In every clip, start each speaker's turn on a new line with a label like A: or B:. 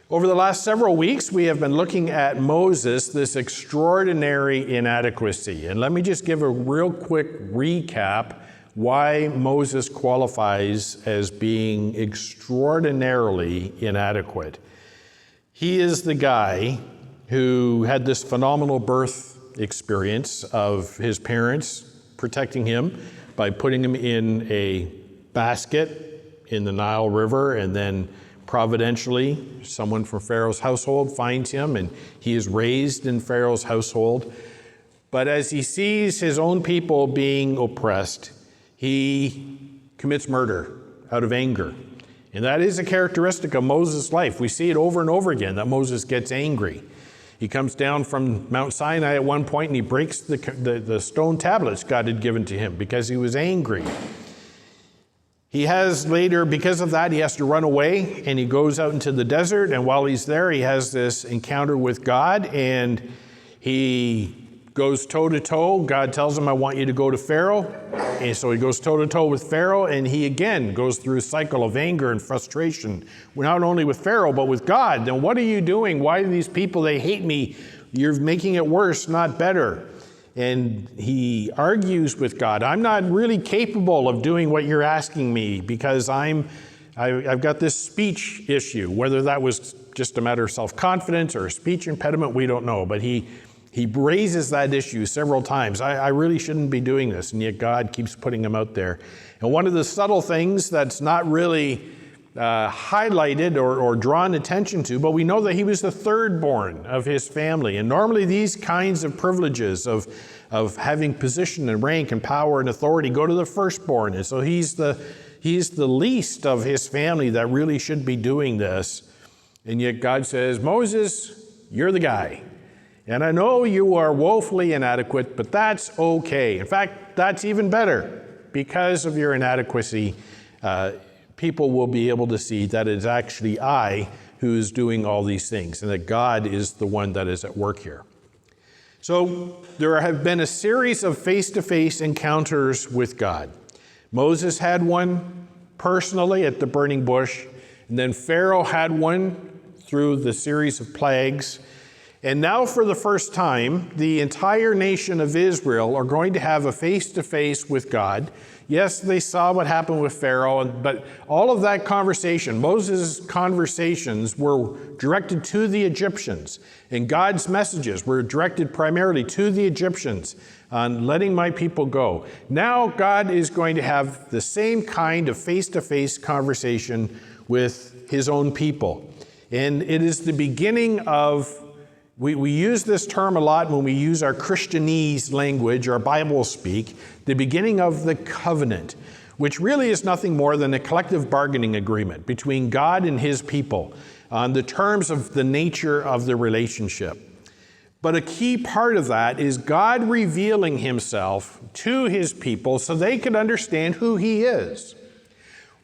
A: Over the last several weeks, we have been looking at Moses, this extraordinary inadequacy. And let me just give a real quick recap why Moses qualifies as being extraordinarily inadequate. He is the guy who had this phenomenal birth experience of his parents protecting him by putting him in a basket in the Nile River, and then providentially, someone from Pharaoh's household finds him, and he is raised in Pharaoh's household. But as he sees his own people being oppressed, he commits murder out of anger. And that is a characteristic of Moses' life. We see it over and over again, that Moses gets angry. He comes down from Mount Sinai at one point and he breaks the stone tablets God had given to him because he was angry. He has later, because of that, he has to run away and he goes out into the desert, and while he's there, he has this encounter with God and he goes toe-to-toe. God tells him, I want you to go to Pharaoh. And so he goes toe-to-toe with Pharaoh, and he again goes through a cycle of anger and frustration, not only with Pharaoh, but with God. Then what are you doing? Why do these people, they hate me? You're making it worse, not better. And he argues with God. I'm not really capable of doing what you're asking me because I've got this speech issue. Whether that was just a matter of self-confidence or a speech impediment, we don't know. But he raises that issue several times. I really shouldn't be doing this, and yet God keeps putting him out there. And one of the subtle things that's not really highlighted or drawn attention to, but we know that he was the third born of his family. And normally these kinds of privileges of having position and rank and power and authority go to the firstborn. And so he's the least of his family that really should be doing this. And yet God says, Moses, you're the guy. And I know you are woefully inadequate, but that's okay. In fact, that's even better. Because of your inadequacy, people will be able to see that it's actually I who is doing all these things, and that God is the one that is at work here. So there have been a series of face-to-face encounters with God. Moses had one personally at the burning bush, and then Pharaoh had one through the series of plagues. And now for the first time, the entire nation of Israel are going to have a face-to-face with God. Yes, they saw what happened with Pharaoh, but all of that conversation, Moses' conversations were directed to the Egyptians, and God's messages were directed primarily to the Egyptians on letting my people go. Now God is going to have the same kind of face-to-face conversation with his own people. And it is the beginning of We use this term a lot when we use our Christianese language, our Bible speak, the beginning of the covenant, which really is nothing more than a collective bargaining agreement between God and his people on the terms of the nature of the relationship. But a key part of that is God revealing himself to his people so they could understand who he is.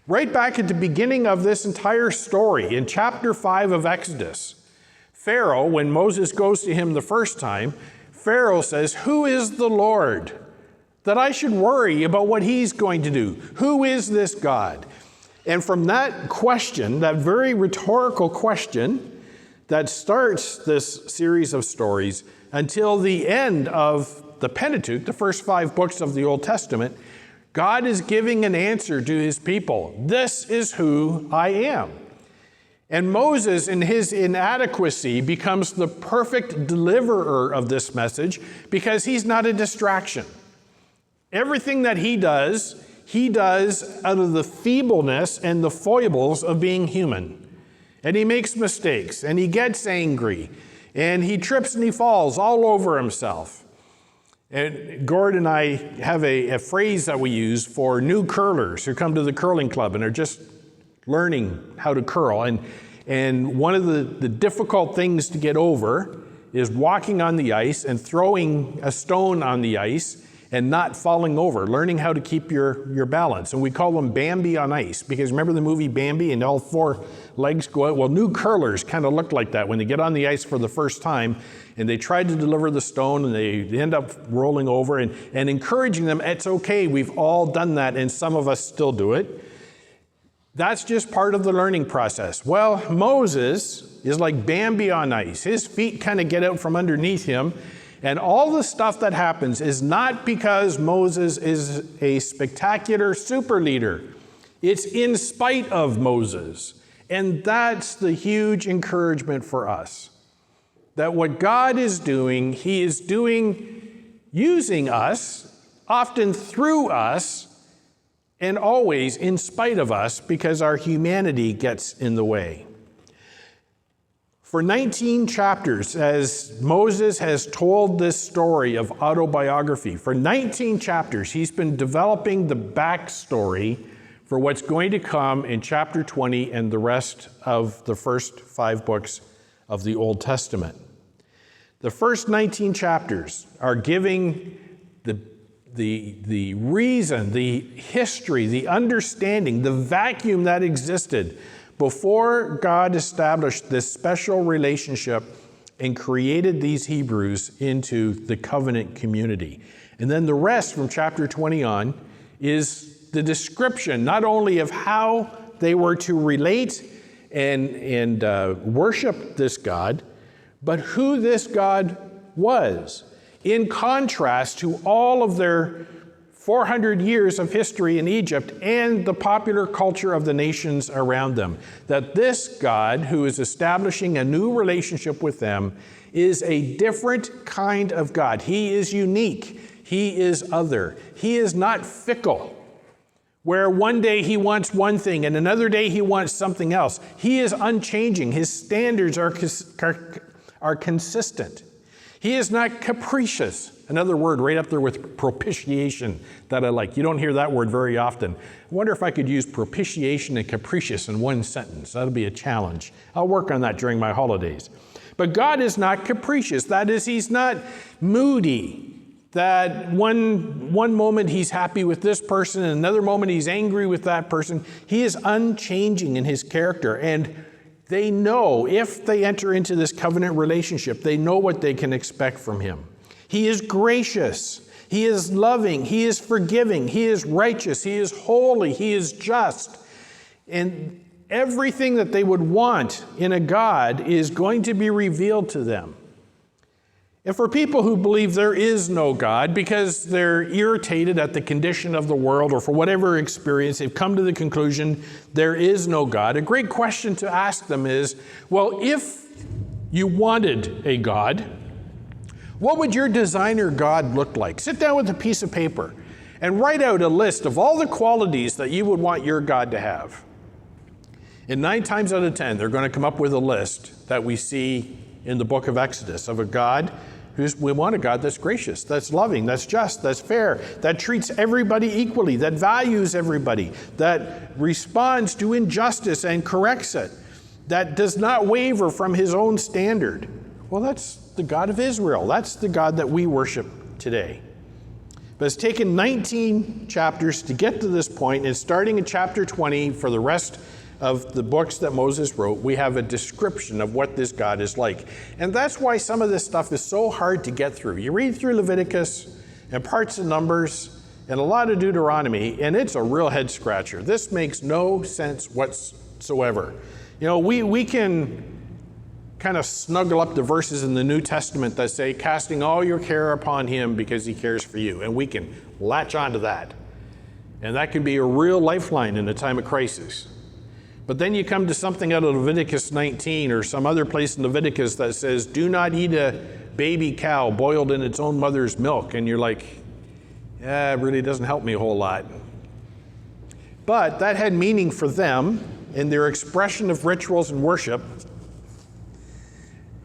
A: Right back at the beginning of this entire story, in chapter 5 of Exodus, Pharaoh, when Moses goes to him the first time, Pharaoh says, who is the Lord that I should worry about what he's going to do? Who is this God? And from that question, that very rhetorical question that starts this series of stories until the end of the Pentateuch, the first 5 books of the Old Testament, God is giving an answer to his people. This is who I am. And Moses, in his inadequacy, becomes the perfect deliverer of this message because he's not a distraction. Everything that he does out of the feebleness and the foibles of being human. And he makes mistakes, and he gets angry, and he trips and he falls all over himself. And Gord and I have a phrase that we use for new curlers who come to the curling club and are just learning how to curl. And one of the difficult things to get over is walking on the ice and throwing a stone on the ice and not falling over, learning how to keep your balance. And we call them Bambi on ice, because remember the movie Bambi and all 4 legs go out? Well, new curlers kind of look like that when they get on the ice for the first time and they try to deliver the stone and they end up rolling over and encouraging them, it's okay, we've all done that and some of us still do it. That's just part of the learning process. Well, Moses is like Bambi on ice. His feet kind of get out from underneath him. And all the stuff that happens is not because Moses is a spectacular super leader. It's in spite of Moses. And that's the huge encouragement for us. That what God is doing, He is doing using us, often through us, and always in spite of us, because our humanity gets in the way. For 19 chapters, as Moses has told this story of autobiography, for 19 chapters, he's been developing the backstory for what's going to come in chapter 20 and the rest of the first 5 books of the Old Testament. The first 19 chapters are giving the reason, the history, the understanding, the vacuum that existed before God established this special relationship and created these Hebrews into the covenant community. And then the rest from chapter 20 on is the description not only of how they were to relate and worship this God, but who this God was, in contrast to all of their 400 years of history in Egypt and the popular culture of the nations around them. That this God, who is establishing a new relationship with them, is a different kind of God. He is unique. He is other. He is not fickle, where one day He wants one thing and another day He wants something else. He is unchanging. His standards are consistent. He is not capricious. Another word right up there with propitiation that I like. You don't hear that word very often. I wonder if I could use propitiation and capricious in one sentence. That'll be a challenge. I'll work on that during my holidays. But God is not capricious. That is, He's not moody. That one moment He's happy with this person and another moment He's angry with that person. He is unchanging in His character. And they know, if they enter into this covenant relationship, they know what they can expect from Him. He is gracious. He is loving. He is forgiving. He is righteous. He is holy. He is just. And everything that they would want in a God is going to be revealed to them. And for people who believe there is no God because they're irritated at the condition of the world or for whatever experience, they've come to the conclusion there is no God, a great question to ask them is, well, if you wanted a God, what would your designer God look like? Sit down with a piece of paper and write out a list of all the qualities that you would want your God to have. And 9 times out of 10, they're going to come up with a list that we see in the book of Exodus of a God we want a God that's gracious, that's loving, that's just, that's fair, that treats everybody equally, that values everybody, that responds to injustice and corrects it, that does not waver from His own standard. Well, that's the God of Israel. That's the God that we worship today. But it's taken 19 chapters to get to this point, and starting in chapter 20 for the rest of the books that Moses wrote, we have a description of what this God is like. And that's why some of this stuff is so hard to get through. You read through Leviticus and parts of Numbers and a lot of Deuteronomy, and it's a real head scratcher. This makes no sense whatsoever. You know, we can kind of snuggle up the verses in the New Testament that say, casting all your care upon Him because He cares for you. And we can latch onto that. And that can be a real lifeline in a time of crisis. But then you come to something out of Leviticus 19 or some other place in Leviticus that says, do not eat a baby cow boiled in its own mother's milk. And you're like, yeah, it really doesn't help me a whole lot. But that had meaning for them in their expression of rituals and worship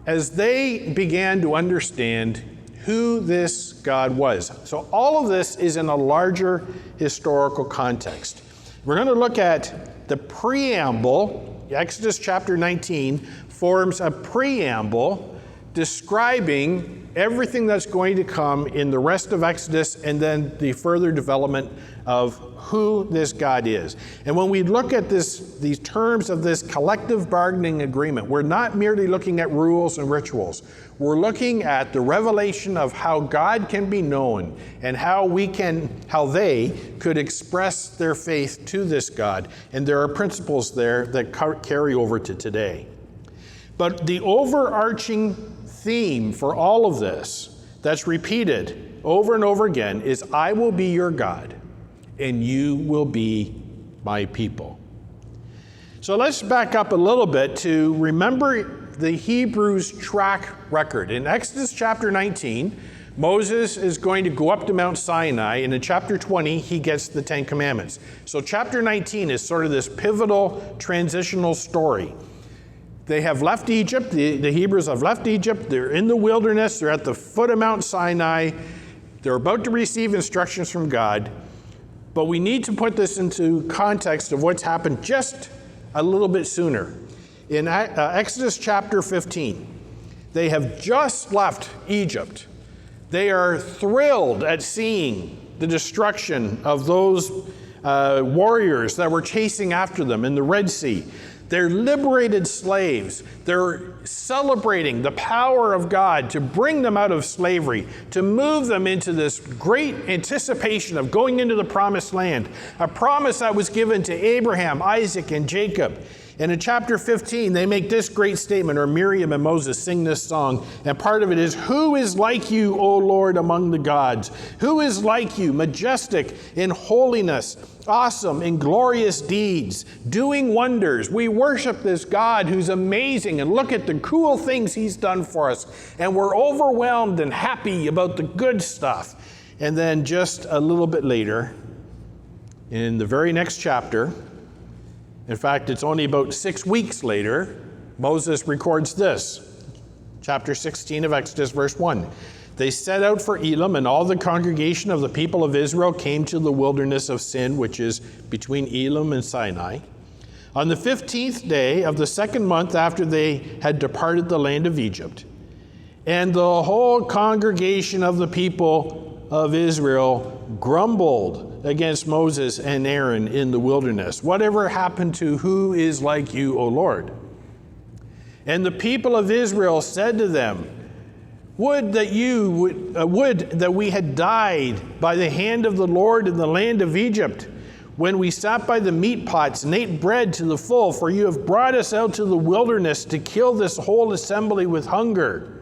A: as they began to understand who this God was. So all of this is in a larger historical context. We're going to look at the preamble. Exodus chapter 19 forms a preamble describing everything that's going to come in the rest of Exodus, and then the further development of who this God is. And when we look at these terms of this collective bargaining agreement, we're not merely looking at rules and rituals. We're looking at the revelation of how God can be known and how they could express their faith to this God. And there are principles there that carry over to today. But the overarching theme for all of this that's repeated over and over again is, I will be your God and you will be my people. So let's back up a little bit to remember the Hebrews' track record. In Exodus chapter 19, Moses is going to go up to Mount Sinai, and in chapter 20, he gets the Ten Commandments. So chapter 19 is sort of this pivotal transitional story. They have left Egypt, the Hebrews have left Egypt, they're in the wilderness, they're at the foot of Mount Sinai, they're about to receive instructions from God, but we need to put this into context of what's happened just a little bit sooner. In Exodus chapter 15, they have just left Egypt. They are thrilled at seeing the destruction of those warriors that were chasing after them in the Red Sea. They're liberated slaves. They're celebrating the power of God to bring them out of slavery, to move them into this great anticipation of going into the promised land, a promise that was given to Abraham, Isaac, and Jacob. And in chapter 15, they make this great statement, or Miriam and Moses sing this song, and part of it is, who is like you, O Lord, among the gods? Who is like you, majestic in holiness, awesome in glorious deeds, doing wonders? We worship this God who's amazing, and look at the cool things he's done for us. And we're overwhelmed and happy about the good stuff. And then just a little bit later, in the very next chapter, in fact, it's only about 6 weeks later, Moses records this. Chapter 16 of Exodus, verse 1. They set out for Elim, and all the congregation of the people of Israel came to the wilderness of Sin, which is between Elim and Sinai, on the 15th day of the second month after they had departed the land of Egypt. And the whole congregation of the people of Israel grumbled against Moses and Aaron in the wilderness. Whatever happened to who is like you, O Lord? And the people of Israel said to them, would that we had died by the hand of the Lord in the land of Egypt, when we sat by the meat pots and ate bread to the full, for you have brought us out to the wilderness to kill this whole assembly with hunger.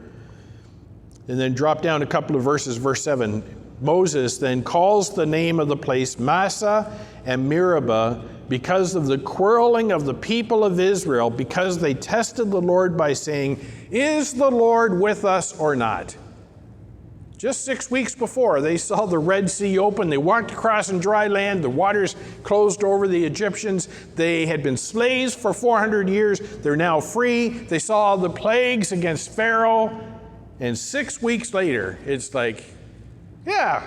A: And then drop down a couple of verses, verse 7. Moses then calls the name of the place Massah and Meribah because of the quarreling of the people of Israel, because they tested the Lord by saying, is the Lord with us or not? Just 6 weeks before, they saw the Red Sea open. They walked across in dry land. The waters closed over the Egyptians. They had been slaves for 400 years. They're now free. They saw all the plagues against Pharaoh. And 6 weeks later, it's like, yeah,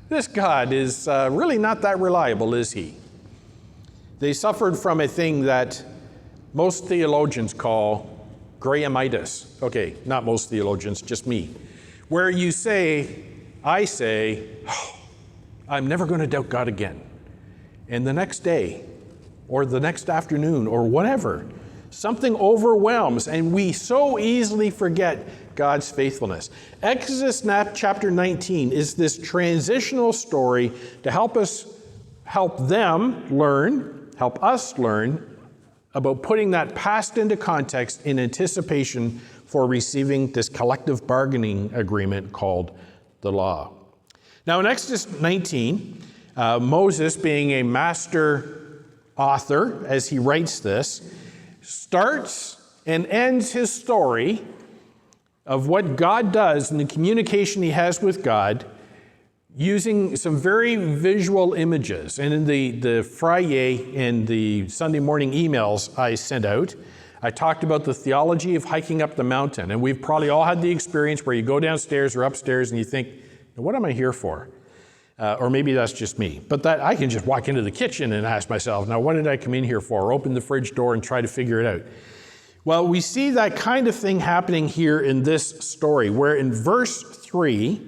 A: this God is really not that reliable, is he? They suffered from a thing that most theologians call Grahamitis. Okay, not most theologians, just me. Where you say, I say, oh, I'm never going to doubt God again. And the next day, or the next afternoon, or whatever, something overwhelms, and we so easily forget God's faithfulness. Exodus chapter 19 is this transitional story to help us learn about putting that past into context in anticipation for receiving this collective bargaining agreement called the law. Now in Exodus 19, Moses, being a master author as he writes this, starts and ends his story of what God does and the communication he has with God using some very visual images. And in the Friday and the Sunday morning emails I sent out, I talked about the theology of hiking up the mountain. And we've probably all had the experience where you go downstairs or upstairs and you think, what am I here for? Or maybe that's just me. But that I can just walk into the kitchen and ask myself, now what did I come in here for? Or open the fridge door and try to figure it out. Well, we see that kind of thing happening here in this story, where in verse 3,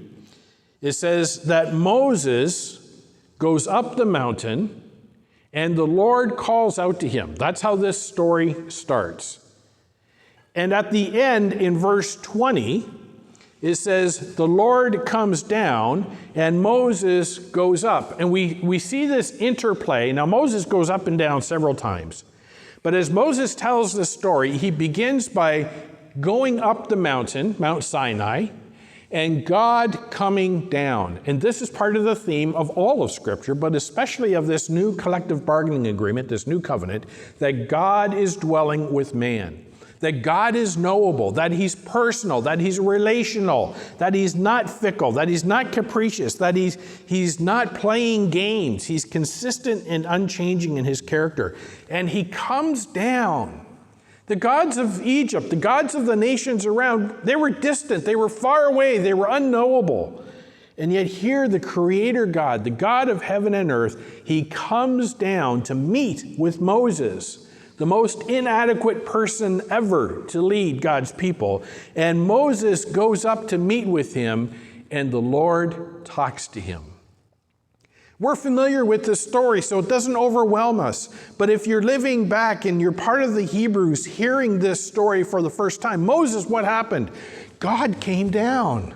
A: it says that Moses goes up the mountain and the Lord calls out to him. That's how this story starts. And at the end, in verse 20, it says, the Lord comes down and Moses goes up. And we see this interplay. Now, Moses goes up and down several times. But as Moses tells this story, he begins by going up the mountain, Mount Sinai, and God coming down. And this is part of the theme of all of Scripture, but especially of this new collective bargaining agreement, this new covenant, that God is dwelling with man. That God is knowable, that he's personal, that he's relational, that he's not fickle, that he's not capricious, that he's not playing games. He's consistent and unchanging in his character. And he comes down. The gods of Egypt, the gods of the nations around, they were distant, they were far away, they were unknowable. And yet here the Creator God, the God of heaven and earth, he comes down to meet with Moses, the most inadequate person ever to lead God's people. And Moses goes up to meet with him, and the Lord talks to him. We're familiar with this story, so it doesn't overwhelm us. But if you're living back and you're part of the Hebrews hearing this story for the first time, Moses, what happened? God came down.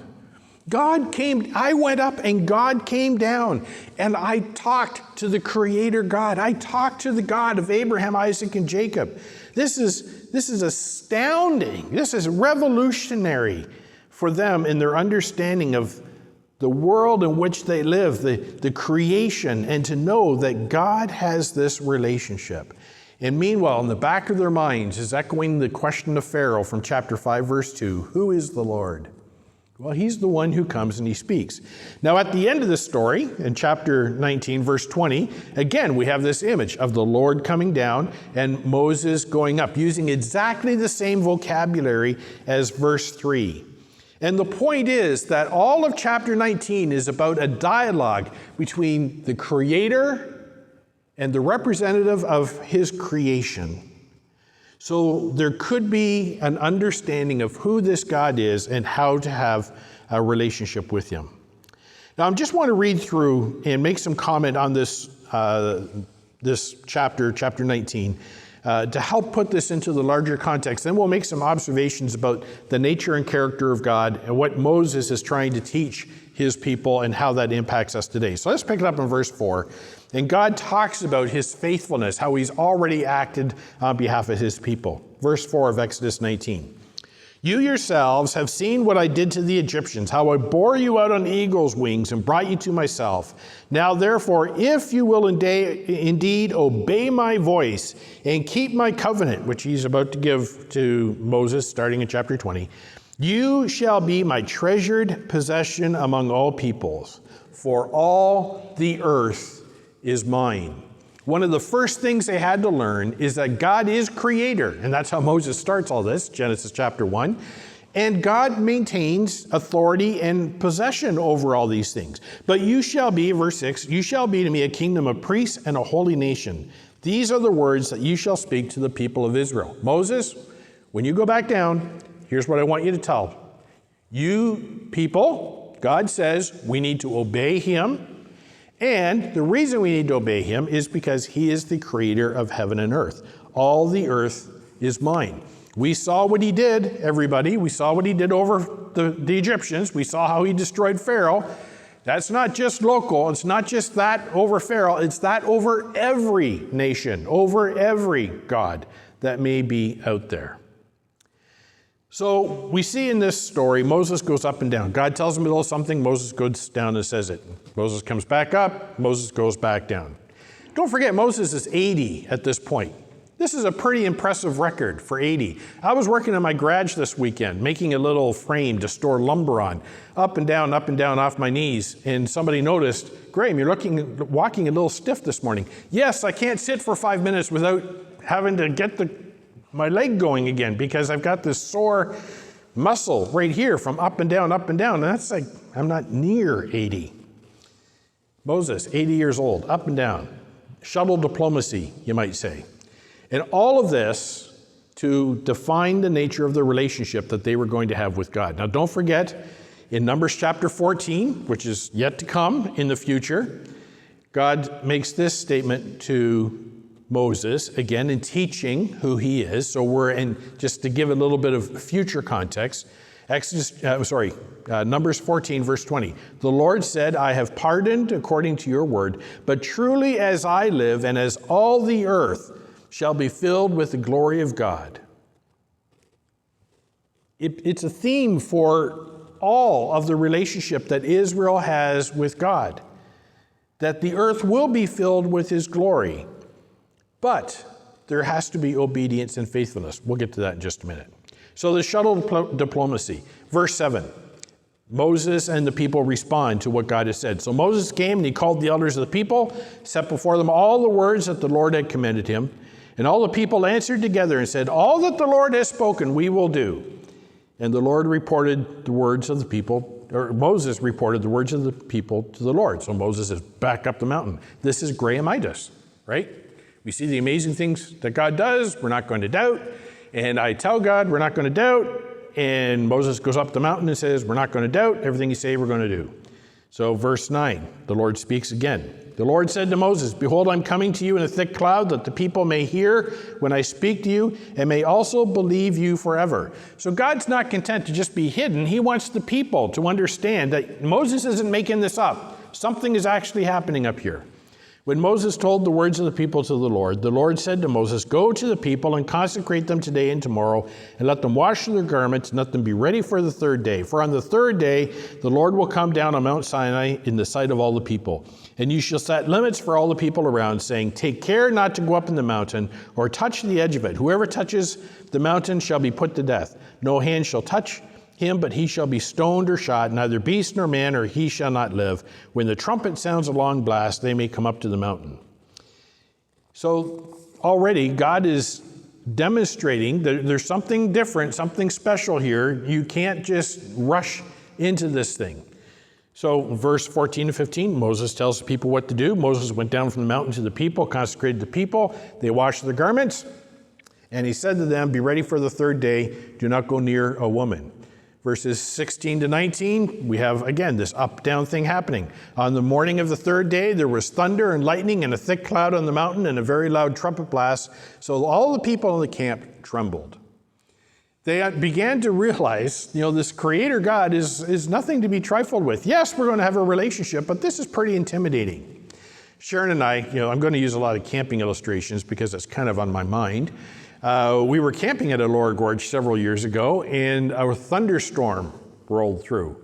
A: I went up and God came down, and I talked to the Creator God. I talked to the God of Abraham, Isaac, and Jacob. This is astounding. This is revolutionary for them in their understanding of the world in which they live, the creation, and to know that God has this relationship. And meanwhile, in the back of their minds is echoing the question of Pharaoh from chapter 5, verse 2, who is the Lord? Well, he's the one who comes and he speaks. Now, at the end of the story, in chapter 19, verse 20, again, we have this image of the Lord coming down and Moses going up, using exactly the same vocabulary as verse 3. And the point is that all of chapter 19 is about a dialogue between the Creator and the representative of his creation. So there could be an understanding of who this God is and how to have a relationship with him. Now, I just want to read through and make some comment on this chapter 19, to help put this into the larger context. Then we'll make some observations about the nature and character of God and what Moses is trying to teach his people and how that impacts us today. So let's pick it up in verse 4. And God talks about his faithfulness, how he's already acted on behalf of his people. Verse 4 of Exodus 19. You yourselves have seen what I did to the Egyptians, how I bore you out on eagle's wings and brought you to myself. Now therefore, if you will indeed obey my voice and keep my covenant, which he's about to give to Moses starting in chapter 20, you shall be my treasured possession among all peoples, for all the earth is mine. One of the first things they had to learn is that God is creator, and that's how Moses starts all this, Genesis chapter 1. And God maintains authority and possession over all these things. But you shall be, verse 6, you shall be to me a kingdom of priests and a holy nation. These are the words that you shall speak to the people of Israel. Moses, when you go back down, here's what I want you to tell. You people, God says we need to obey him. And the reason we need to obey him is because he is the creator of heaven and earth. All the earth is mine. We saw what he did, everybody. We saw what he did over the Egyptians. We saw how he destroyed Pharaoh. That's not just local. It's not just that over Pharaoh. It's that over every nation, over every god that may be out there. So we see in this story, Moses goes up and down. God tells him a little something, Moses goes down and says it. Moses comes back up, Moses goes back down. Don't forget, Moses is 80 at this point. This is a pretty impressive record for 80. I was working in my garage this weekend, making a little frame to store lumber on, up and down off my knees. And somebody noticed, Graham, you're walking a little stiff this morning. Yes, I can't sit for 5 minutes without having to get my leg going again because I've got this sore muscle right here from up and down. And that's like, I'm not near 80. Moses, 80 years old, up and down. Shuttle diplomacy, you might say. And all of this to define the nature of the relationship that they were going to have with God. Now, don't forget, in Numbers chapter 14, which is yet to come in the future, God makes this statement to Moses, again in teaching who he is. So we're in, just to give a little bit of future context, Numbers 14, verse 20. The Lord said, I have pardoned according to your word, but truly as I live and as all the earth shall be filled with the glory of God. It's a theme for all of the relationship that Israel has with God, that the earth will be filled with his glory. But there has to be obedience and faithfulness. We'll get to that in just a minute. So the shuttle diplomacy. Verse 7. Moses and the people respond to what God has said. So Moses came and he called the elders of the people, set before them all the words that the Lord had commanded him. And all the people answered together and said, all that the Lord has spoken, we will do. And the Lord reported the words of the people, or Moses reported the words of the people to the Lord. So Moses is back up the mountain. This is Grahamitis, right? We see the amazing things that God does. We're not going to doubt. And I tell God, we're not going to doubt. And Moses goes up the mountain and says, we're not going to doubt. Everything you say, we're going to do. So verse 9, the Lord speaks again. The Lord said to Moses, behold, I'm coming to you in a thick cloud, that the people may hear when I speak to you, and may also believe you forever. So God's not content to just be hidden. He wants the people to understand that Moses isn't making this up. Something is actually happening up here. When Moses told the words of the people to the Lord said to Moses, go to the people and consecrate them today and tomorrow, and let them wash their garments, and let them be ready for the third day. For on the third day, the Lord will come down on Mount Sinai in the sight of all the people. And you shall set limits for all the people around, saying, take care not to go up in the mountain, or touch the edge of it. Whoever touches the mountain shall be put to death. No hand shall touch him, but he shall be stoned or shot, neither beast nor man, or he shall not live. When the trumpet sounds a long blast, they may come up to the mountain. So already God is demonstrating that there's something different, something special here. You can't just rush into this thing. So verse 14 and 15, Moses tells the people what to do. Moses went down from the mountain to the people, consecrated the people. They washed their garments. And he said to them, be ready for the third day. Do not go near a woman. Verses 16 to 19, we have, again, this up-down thing happening. On the morning of the third day, there was thunder and lightning and a thick cloud on the mountain and a very loud trumpet blast. So all the people in the camp trembled. They began to realize, this Creator God is nothing to be trifled with. Yes, we're going to have a relationship, but this is pretty intimidating. Sharon and I, I'm going to use a lot of camping illustrations because it's kind of on my mind. We were camping at a lower gorge several years ago, and a thunderstorm rolled through.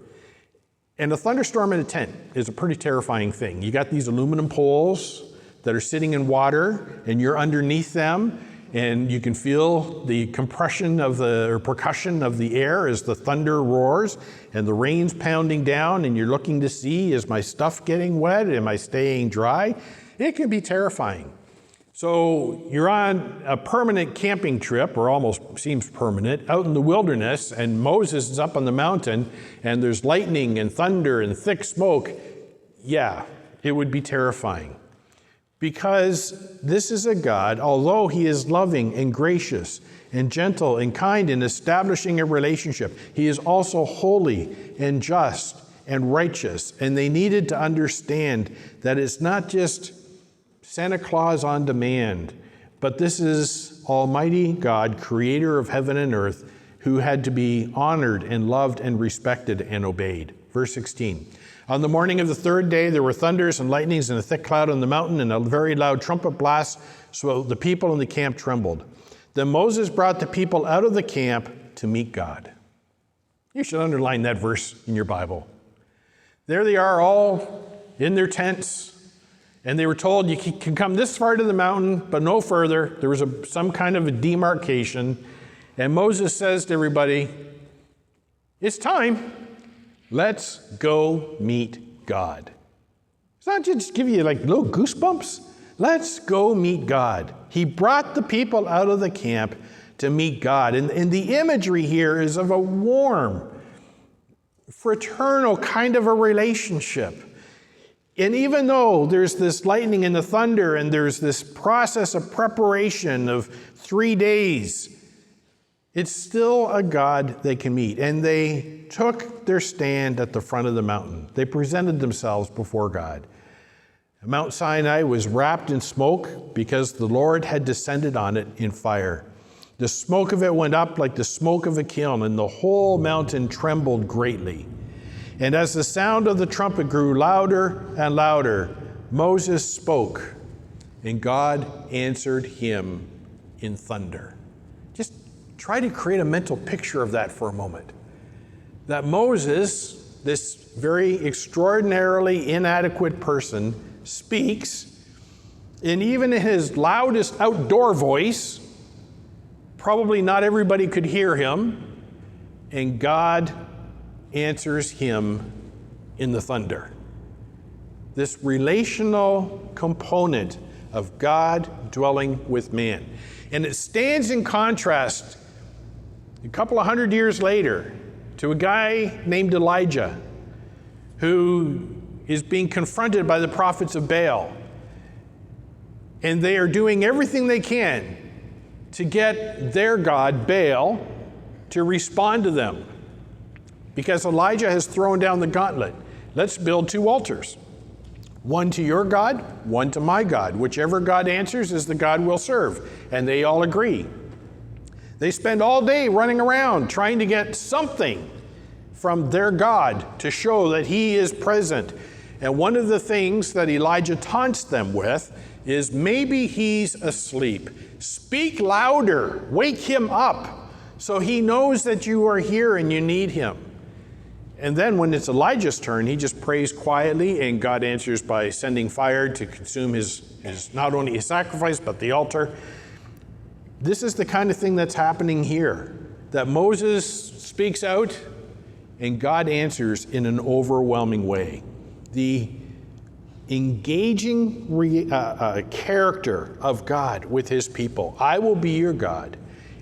A: And a thunderstorm in a tent is a pretty terrifying thing. You got these aluminum poles that are sitting in water, and you're underneath them, and you can feel the compression or percussion of the air as the thunder roars, and the rain's pounding down, and you're looking to see, is my stuff getting wet? Am I staying dry? It can be terrifying. So you're on a permanent camping trip, or almost seems permanent, out in the wilderness, and Moses is up on the mountain, and there's lightning and thunder and thick smoke. Yeah, it would be terrifying. Because this is a God, although he is loving and gracious and gentle and kind in establishing a relationship, he is also holy and just and righteous. And they needed to understand that it's not just Santa Claus on demand, but this is Almighty God, creator of heaven and earth, who had to be honored and loved and respected and obeyed. Verse 16. On the morning of the third day, there were thunders and lightnings and a thick cloud on the mountain and a very loud trumpet blast, so the people in the camp trembled. Then Moses brought the people out of the camp to meet God. You should underline that verse in your Bible. There they are, all in their tents, and they were told you can come this far to the mountain, but no further. There was some kind of a demarcation, and Moses says to everybody, it's time. Let's go meet God. It's not just give you like little goosebumps. Let's go meet God. He brought the people out of the camp to meet God. And the imagery here is of a warm, fraternal kind of a relationship. And even though there's this lightning and the thunder and there's this process of preparation of 3 days, It's still a God they can meet. And they took their stand at the front of the mountain. They presented themselves before God. Mount Sinai was wrapped in smoke because the Lord had descended on it in fire. The smoke of it went up like the smoke of a kiln, and the whole mountain trembled greatly. And as the sound of the trumpet grew louder and louder, Moses spoke, and God answered him in thunder. Just try to create a mental picture of that for a moment. That Moses, this very extraordinarily inadequate person, speaks, and even in his loudest outdoor voice, probably not everybody could hear him, and God answers him in the thunder. This relational component of God dwelling with man. And it stands in contrast a couple of hundred years later to a guy named Elijah, who is being confronted by the prophets of Baal. And they are doing everything they can to get their god, Baal, to respond to them. Because Elijah has thrown down the gauntlet. Let's build 2 altars. One to your God, one to my God. Whichever God answers is the God we'll serve. And they all agree. They spend all day running around trying to get something from their God to show that he is present. And one of the things that Elijah taunts them with is maybe he's asleep. Speak louder, wake him up so he knows that you are here and you need him. And then when it's Elijah's turn, he just prays quietly, and God answers by sending fire to consume his not only his sacrifice, but the altar. This is the kind of thing that's happening here, that Moses speaks out and God answers in an overwhelming way. The engaging character of God with his people. I will be your God,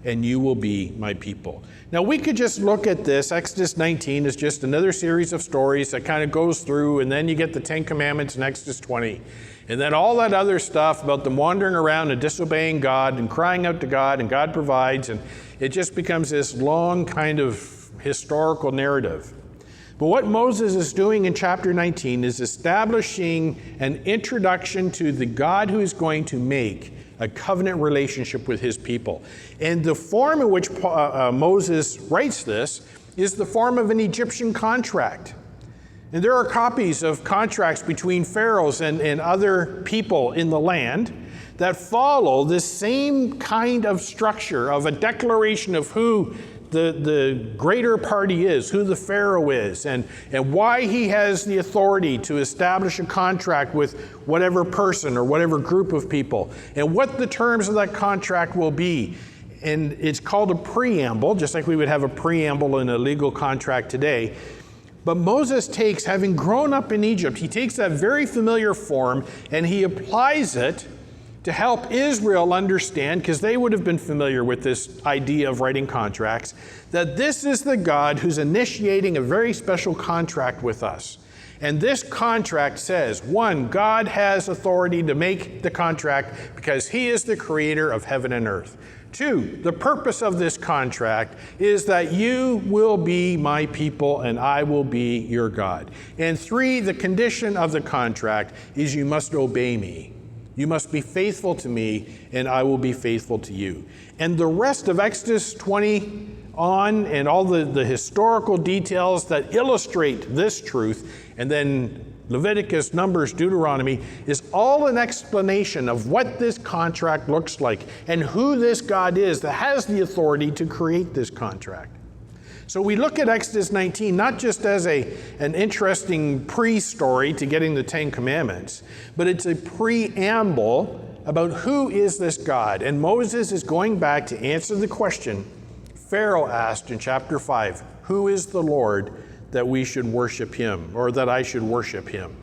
A: and you will be my people. Now, we could just look at this. Exodus 19 is just another series of stories that kind of goes through, and then you get the 10 Commandments in Exodus 20. And then all that other stuff about them wandering around and disobeying God and crying out to God, and God provides, and it just becomes this long kind of historical narrative. But what Moses is doing in chapter 19 is establishing an introduction to the God who is going to make a covenant relationship with his people. And the form in which Moses writes this is the form of an Egyptian contract. And there are copies of contracts between pharaohs and other people in the land that follow this same kind of structure of a declaration of who the greater party is, who the Pharaoh is, and why he has the authority to establish a contract with whatever person or whatever group of people, and what the terms of that contract will be. And it's called a preamble, just like we would have a preamble in a legal contract today. But Moses takes, having grown up in Egypt, he takes that very familiar form and he applies it to help Israel understand, because they would have been familiar with this idea of writing contracts, that this is the God who's initiating a very special contract with us. And this contract says, 1, God has authority to make the contract because he is the creator of heaven and earth. 2, the purpose of this contract is that you will be my people and I will be your God. And 3, the condition of the contract is you must obey me. You must be faithful to me, and I will be faithful to you. And the rest of Exodus 20 on, and all the historical details that illustrate this truth, and then Leviticus, Numbers, Deuteronomy, is all an explanation of what this contract looks like and who this God is that has the authority to create this contract. So we look at Exodus 19 not just as an interesting pre-story to getting the 10 Commandments, but it's a preamble about who is this God. And Moses is going back to answer the question Pharaoh asked in chapter 5, who is the Lord that we should worship him, or that I should worship him?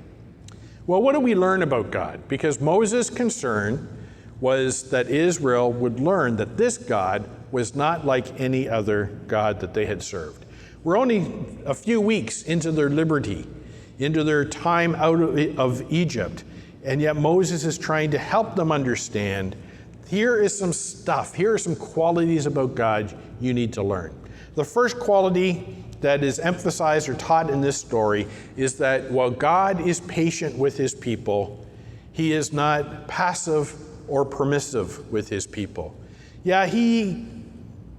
A: Well, what do we learn about God? Because Moses' concern was that Israel would learn that this God was not like any other God that they had served. We're only a few weeks into their liberty, into their time out of Egypt, and yet Moses is trying to help them understand Here is some stuff. Here are some qualities about God you need to learn. The first quality that is emphasized or taught in this story is that while God is patient with his people, he is not passive or permissive with his people. Yeah,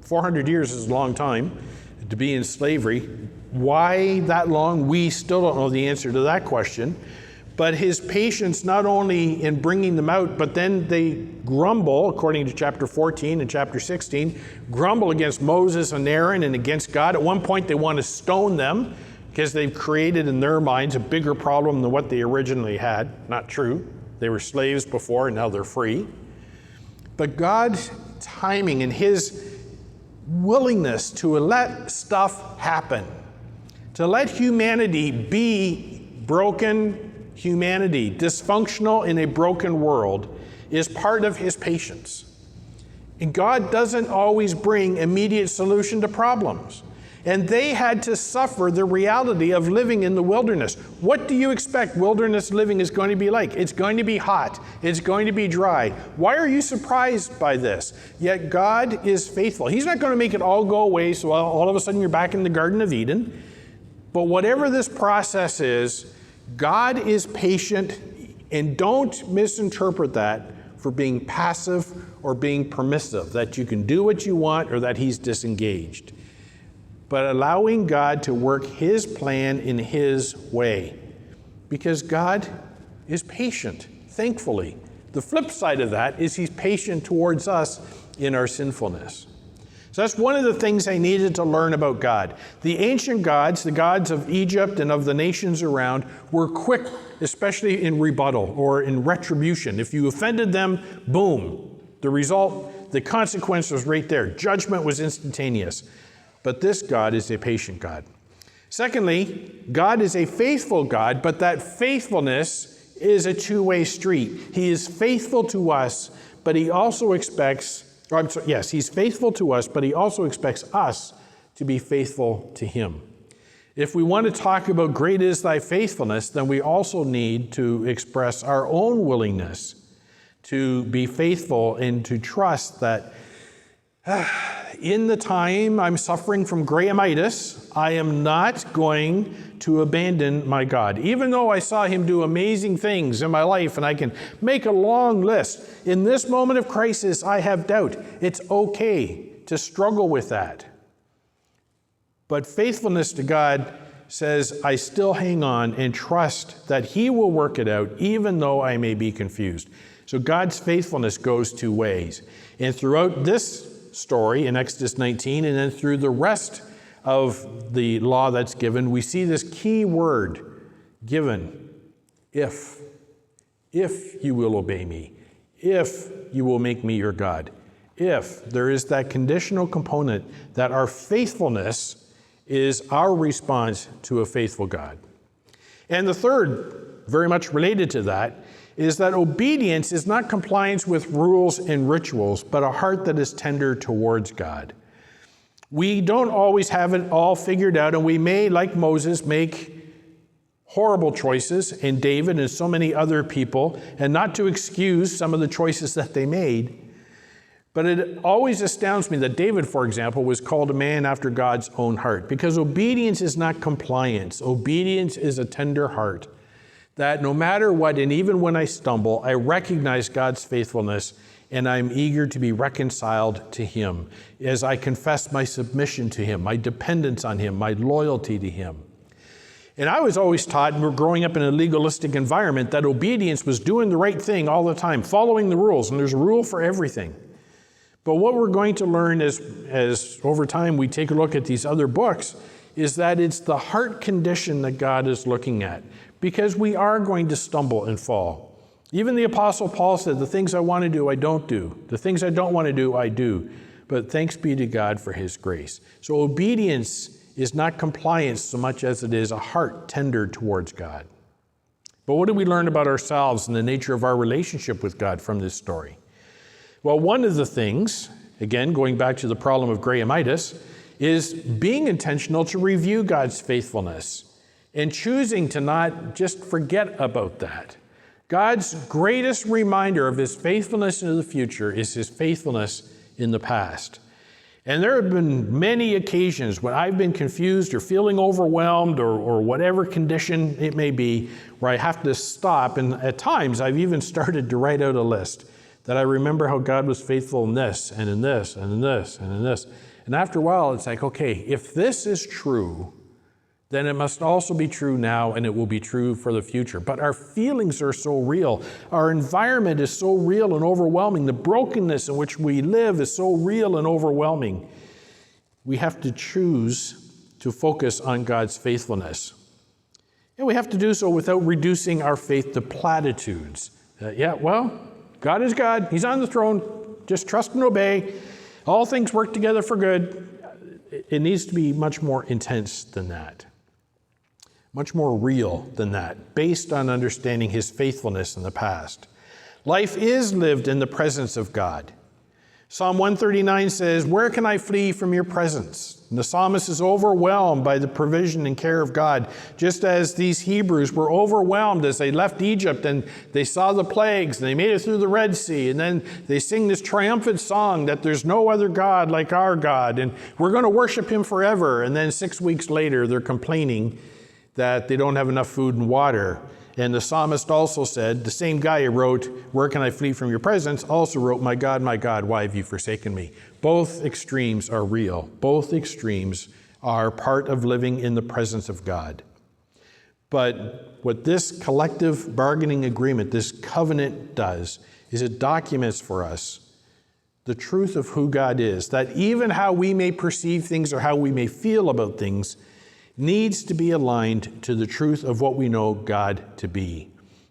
A: 400 years is a long time to be in slavery. Why that long? We still don't know the answer to that question. But his patience not only in bringing them out, but then they grumble, according to chapter 14 and chapter 16, grumble against Moses and Aaron and against God. At one point they want to stone them because they've created in their minds a bigger problem than what they originally had. Not true. They were slaves before and now they're free. But God's timing and his willingness to let stuff happen, to let humanity be broken humanity, dysfunctional in a broken world, is part of his patience. And God doesn't always bring immediate solution to problems. And they had to suffer the reality of living in the wilderness. What do you expect wilderness living is going to be like? It's going to be hot. It's going to be dry. Why are you surprised by this? Yet God is faithful. He's not going to make it all go away so all of a sudden you're back in the Garden of Eden. But whatever this process is, God is patient, and don't misinterpret that for being passive or being permissive, that you can do what you want or that he's disengaged. But allowing God to work his plan in his way, because God is patient, thankfully. The flip side of that is he's patient towards us in our sinfulness. So that's one of the things I needed to learn about God. The ancient gods, the gods of Egypt and of the nations around, were quick, especially in rebuttal or in retribution. If you offended them, boom. The result, the consequence was right there. Judgment was instantaneous. But this God is a patient God. Secondly, God is a faithful God, but that faithfulness is a two-way street. He is faithful to us, but he also expects he's faithful to us, but he also expects us to be faithful to him. If we want to talk about great is thy faithfulness, then we also need to express our own willingness to be faithful and to trust that in the time I'm suffering from Grahamitis, I am not going to abandon my God. Even though I saw him do amazing things in my life, and I can make a long list, in this moment of crisis, I have doubt. It's okay to struggle with that. But faithfulness to God says, I still hang on and trust that he will work it out, even though I may be confused. So God's faithfulness goes two ways. And throughout this story in Exodus 19, and then through the rest of the law that's given, we see this key word given, if you will obey me, if you will make me your God, if there is that conditional component that our faithfulness is our response to a faithful God. And the third, very much related to that, is that obedience is not compliance with rules and rituals, but a heart that is tender towards God. We don't always have it all figured out, and we may, like Moses, make horrible choices, and David and so many other people, and not to excuse some of the choices that they made. But it always astounds me that David, for example, was called a man after God's own heart, because obedience is not compliance. Obedience is a tender heart. That no matter what, and even when I stumble, I recognize God's faithfulness, and I'm eager to be reconciled to him as I confess my submission to him, my dependence on him, my loyalty to him. And I was always taught, growing up in a legalistic environment, that obedience was doing the right thing all the time, following the rules, and there's a rule for everything. But what we're going to learn as over time we take a look at these other books is that it's the heart condition that God is looking at, because we are going to stumble and fall. Even the Apostle Paul said, the things I want to do, I don't do. The things I don't want to do, I do. But thanks be to God for his grace. So obedience is not compliance so much as it is a heart tender towards God. But what do we learn about ourselves and the nature of our relationship with God from this story? Well, one of the things, again, going back to the problem of Grahamitis, is being intentional to review God's faithfulness and choosing to not just forget about that. God's greatest reminder of his faithfulness into the future is his faithfulness in the past. And there have been many occasions when I've been confused or feeling overwhelmed or whatever condition it may be, where I have to stop. And at times, I've even started to write out a list that I remember how God was faithful in this, and in this, and in this, and in this. And after a while, it's like, okay, if this is true, then it must also be true now, and it will be true for the future. But our feelings are so real. Our environment is so real and overwhelming. The brokenness in which we live is so real and overwhelming. We have to choose to focus on God's faithfulness. And we have to do so without reducing our faith to platitudes. God is God. He's on the throne. Just trust and obey. All things work together for good. It needs to be much more intense than that. Much more real than that, based on understanding his faithfulness in the past. Life is lived in the presence of God. Psalm 139 says, "Where can I flee from your presence?" And the psalmist is overwhelmed by the provision and care of God, just as these Hebrews were overwhelmed as they left Egypt and they saw the plagues and they made it through the Red Sea. And then they sing this triumphant song that there's no other God like our God and we're going to worship him forever. And then 6 weeks later, they're complaining that they don't have enough food and water. And the psalmist also said, the same guy who wrote, "Where can I flee from your presence?" also wrote, my God, why have you forsaken me?" Both extremes are real. Both extremes are part of living in the presence of God. But what this collective bargaining agreement, this covenant does, is it documents for us the truth of who God is, that even how we may perceive things or how we may feel about things needs to be aligned to the truth of what we know God to be,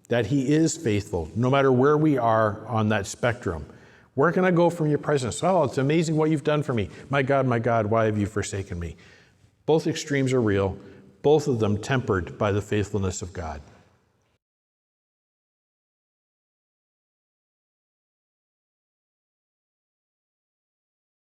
A: that he is faithful, no matter where we are on that spectrum. Where can I go from your presence? Oh, it's amazing what you've done for me. My God, why have you forsaken me? Both extremes are real, both of them tempered by the faithfulness of God.